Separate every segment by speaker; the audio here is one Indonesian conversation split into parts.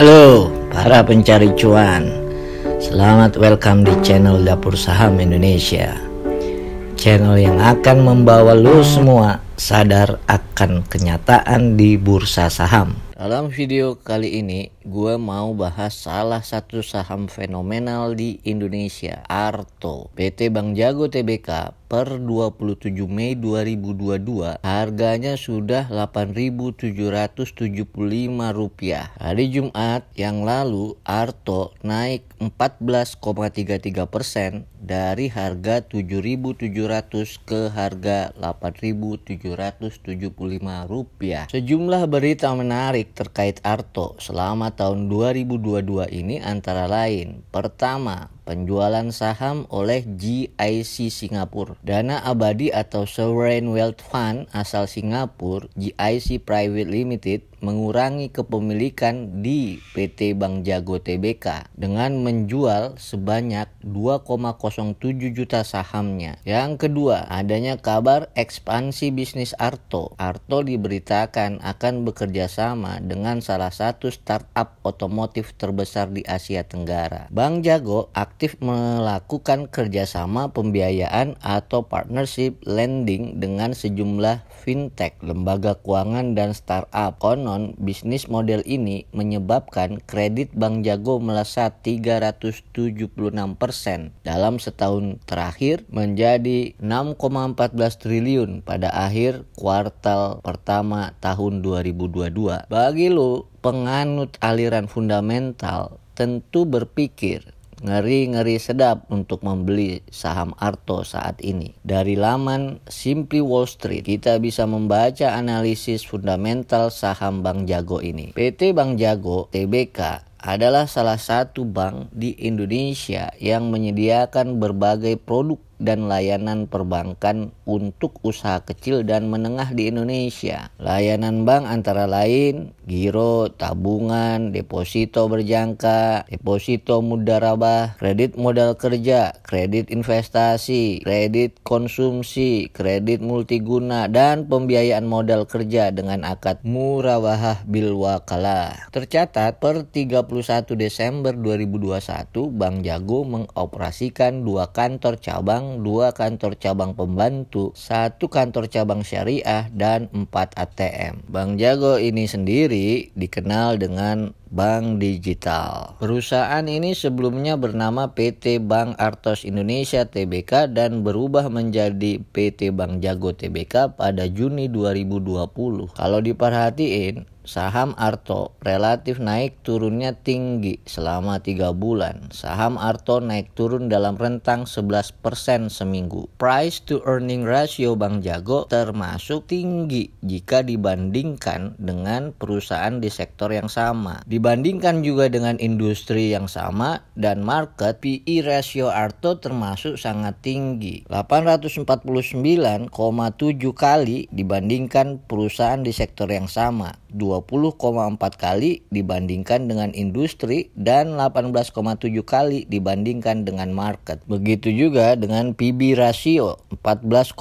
Speaker 1: Halo para pencari cuan, selamat welcome di channel Dapur Saham Indonesia. Channel yang akan membawa lo semua sadar akan kenyataan di bursa saham. Dalam video kali ini gue mau bahas salah satu saham fenomenal di Indonesia, Arto. PT Bank Jago Tbk per 27 Mei 2022 harganya sudah Rp8.775. Hari Jumat yang lalu Arto naik 14,33% dari harga Rp7.700 ke harga Rp8.775. Sejumlah berita menarik terkait Arto selama tahun 2022 ini antara lain: pertama, penjualan saham oleh GIC Singapura. Dana abadi atau Sovereign Wealth Fund asal Singapura, GIC Private Limited, mengurangi kepemilikan di PT Bank Jago Tbk dengan menjual sebanyak 2,07 juta sahamnya. Yang kedua, adanya kabar ekspansi bisnis Arto. Arto diberitakan akan bekerja sama dengan salah satu startup otomotif terbesar di Asia Tenggara. Bank Jago aktif melakukan kerjasama pembiayaan atau partnership lending dengan sejumlah fintech, lembaga keuangan, dan startup. Konon, bisnis model ini menyebabkan kredit Bank Jago melesat 376% dalam setahun terakhir menjadi 6,14 triliun pada akhir kuartal pertama tahun 2022. Bagi lo penganut aliran fundamental, tentu berpikir ngeri-ngeri sedap untuk membeli saham Arto saat ini. Dari laman Simply Wall Street, kita bisa membaca analisis fundamental saham Bank Jago ini. PT Bank Jago Tbk adalah salah satu bank di Indonesia yang menyediakan berbagai produk dan layanan perbankan untuk usaha kecil dan menengah di Indonesia. Layanan bank antara lain giro, tabungan, deposito berjangka, deposito mudharabah, kredit modal kerja, kredit investasi, kredit konsumsi, kredit multiguna, dan pembiayaan modal kerja dengan akad murabahah bil wakalah. Tercatat per 31 Desember 2021, Bank Jago mengoperasikan 2 kantor cabang, 2 kantor cabang pembantu, 1 kantor cabang syariah, dan 4 ATM. Bank Jago ini sendiri dikenal dengan bank digital. Perusahaan ini sebelumnya bernama PT Bank Artos Indonesia Tbk dan berubah menjadi PT Bank Jago Tbk pada Juni 2020. Kalau diperhatiin, saham Arto relatif naik turunnya tinggi selama 3 bulan. Saham Arto naik turun dalam rentang 11% seminggu. Price to earning ratio Bank Jago termasuk tinggi jika dibandingkan dengan perusahaan di sektor yang sama. Dibandingkan juga dengan industri yang sama dan market, PE ratio Arto termasuk sangat tinggi, 849,7 kali dibandingkan perusahaan di sektor yang sama, 20,4 kali dibandingkan dengan industri, dan 18,7 kali dibandingkan dengan market. Begitu juga dengan PB ratio, 14,7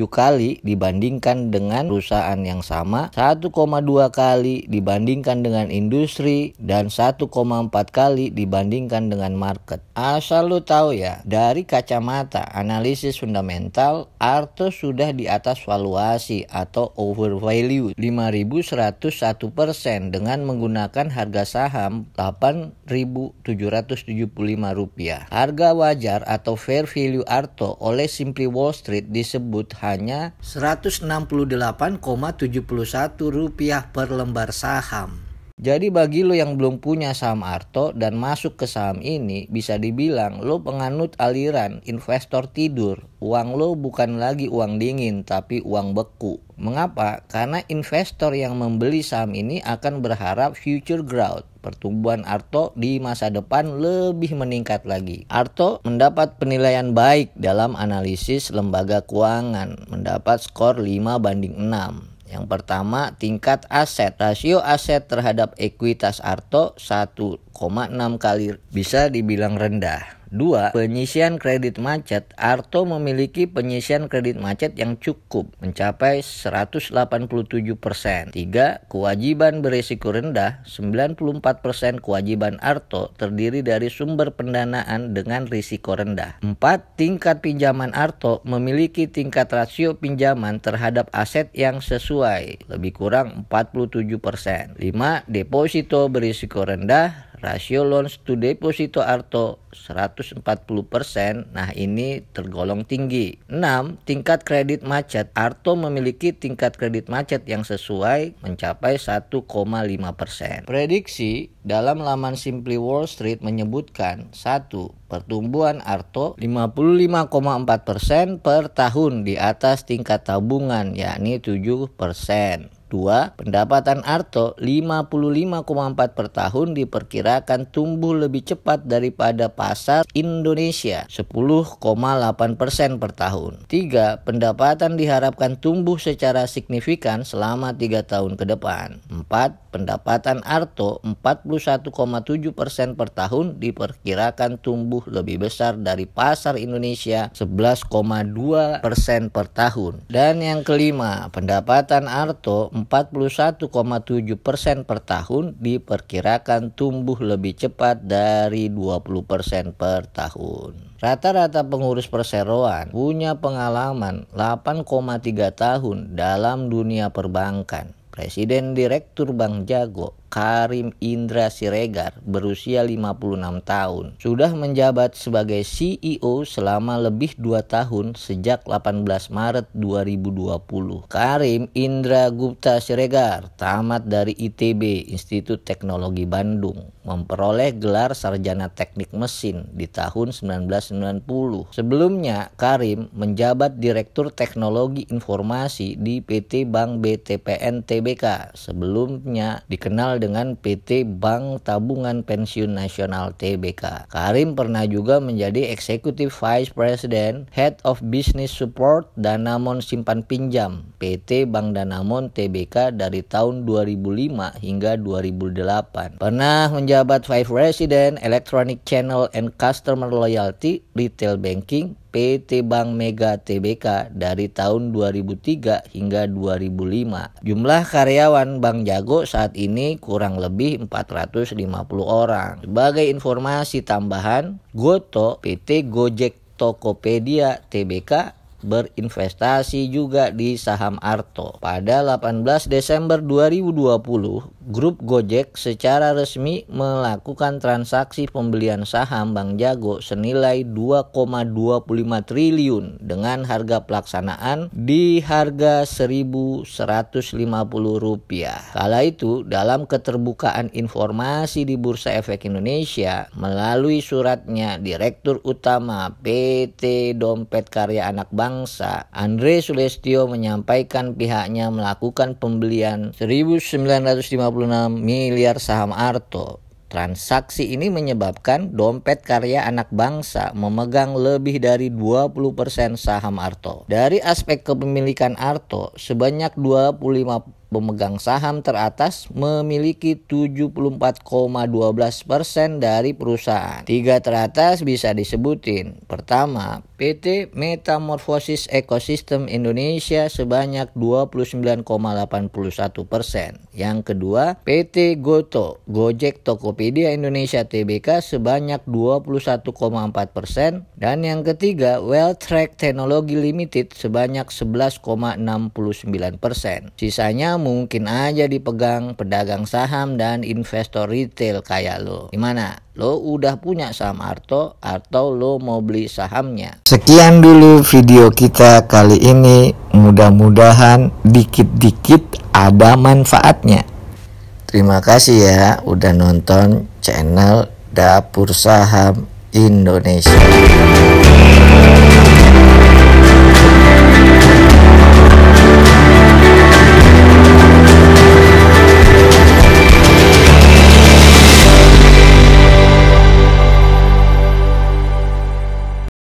Speaker 1: kali dibandingkan dengan perusahaan yang sama, 1,2 kali dibandingkan dengan industri, dan 1,4 kali dibandingkan dengan market. Asal lu tahu ya, dari kacamata analisis fundamental, Arto sudah di atas valuasi atau overvalue 5.101% dengan menggunakan harga saham Rp8.775. Harga wajar atau fair value Arto oleh Simply Wall Street disebut hanya Rp168,71 per lembar saham. Jadi bagi lo yang belum punya saham Arto dan masuk ke saham ini, bisa dibilang lo penganut aliran investor tidur. Uang lo bukan lagi uang dingin tapi uang beku. Mengapa? Karena investor yang membeli saham ini akan berharap future growth, pertumbuhan Arto di masa depan lebih meningkat lagi. Arto mendapat penilaian baik dalam analisis lembaga keuangan, mendapat skor 5/6. Yang pertama, tingkat aset. Rasio aset terhadap ekuitas Arto 1,6 kali, bisa dibilang rendah. 2. Penyisian kredit macet. Arto memiliki penyisian kredit macet yang cukup, mencapai 187%. 3. Kewajiban berisiko rendah. 94% kewajiban Arto terdiri dari sumber pendanaan dengan risiko rendah. 4. Tingkat pinjaman Arto memiliki tingkat rasio pinjaman terhadap aset yang sesuai, lebih kurang 47%. 5. Deposito berisiko rendah. Rasio loans to deposito Arto 140%. Nah, ini tergolong tinggi. 6. Tingkat kredit macet. Arto memiliki tingkat kredit macet yang sesuai, mencapai 1,5%. Prediksi dalam laman Simply Wall Street menyebutkan 1. Pertumbuhan Arto 55,4% per tahun di atas tingkat tabungan, yakni 7%. 2. Pendapatan Arto 55,4 per tahun diperkirakan tumbuh lebih cepat daripada pasar Indonesia 10,8% per tahun. 3. Pendapatan diharapkan tumbuh secara signifikan selama 3 tahun ke depan. 4. Pendapatan Arto 41,7% per tahun diperkirakan tumbuh lebih besar dari pasar Indonesia 11,2% per tahun. Dan yang kelima, pendapatan Arto 41,7% per tahun diperkirakan tumbuh lebih cepat dari 20% per tahun. Rata-rata pengurus perseroan punya pengalaman 8,3 tahun dalam dunia perbankan. Presiden Direktur Bank Jago Karim Indra Siregar berusia 56 tahun. Sudah menjabat sebagai CEO selama lebih 2 tahun sejak 18 Maret 2020. Karim Indra Gupta Siregar tamat dari ITB, Institut Teknologi Bandung. Memperoleh gelar sarjana teknik mesin di tahun 1990. Sebelumnya, Karim menjabat Direktur Teknologi Informasi di PT Bank BTPN Tbk. Sebelumnya dikenal dengan PT Bank Tabungan Pensiun Nasional Tbk. Karim pernah juga menjadi Executive Vice President, Head of Business Support Danamon Simpan Pinjam PT Bank Danamon Tbk dari tahun 2005 hingga 2008. Pernah menjabat Vice President Electronic Channel and Customer Loyalty Retail Banking PT Bank Mega Tbk dari tahun 2003 hingga 2005. Jumlah karyawan Bank Jago saat ini kurang lebih 450 orang. Sebagai informasi tambahan, Goto PT Gojek Tokopedia Tbk berinvestasi juga di saham Arto. Pada 18 Desember 2020, grup Gojek secara resmi melakukan transaksi pembelian saham Bank Jago senilai 2,25 triliun dengan harga pelaksanaan di harga Rp1.150. Kala itu, dalam keterbukaan informasi di Bursa Efek Indonesia, melalui suratnya Direktur Utama PT Dompet Karya Anak Bangsa Andre Sulestyo menyampaikan pihaknya melakukan pembelian 1.956 miliar saham Arto. Transaksi ini menyebabkan Dompet Karya Anak Bangsa memegang lebih dari 20% saham Arto. Dari aspek kepemilikan Arto, sebanyak 25 pemegang saham teratas memiliki 74,12% dari perusahaan. 3 teratas bisa disebutin. Pertama, PT Metamorfosis Ekosistem Indonesia sebanyak 29,81%. Yang kedua, PT Goto Gojek Tokopedia Indonesia Tbk sebanyak 21,4%. Dan yang ketiga, Welltrack Technology Limited sebanyak 11,69%. Sisanya mungkin aja dipegang pedagang saham dan investor retail kayak lo. Gimana? Lo udah punya saham Arto atau lo mau beli sahamnya?
Speaker 2: Sekian dulu video kita kali ini. Mudah-mudahan dikit-dikit ada manfaatnya.
Speaker 1: Terima kasih ya udah nonton channel Dapur Saham Indonesia.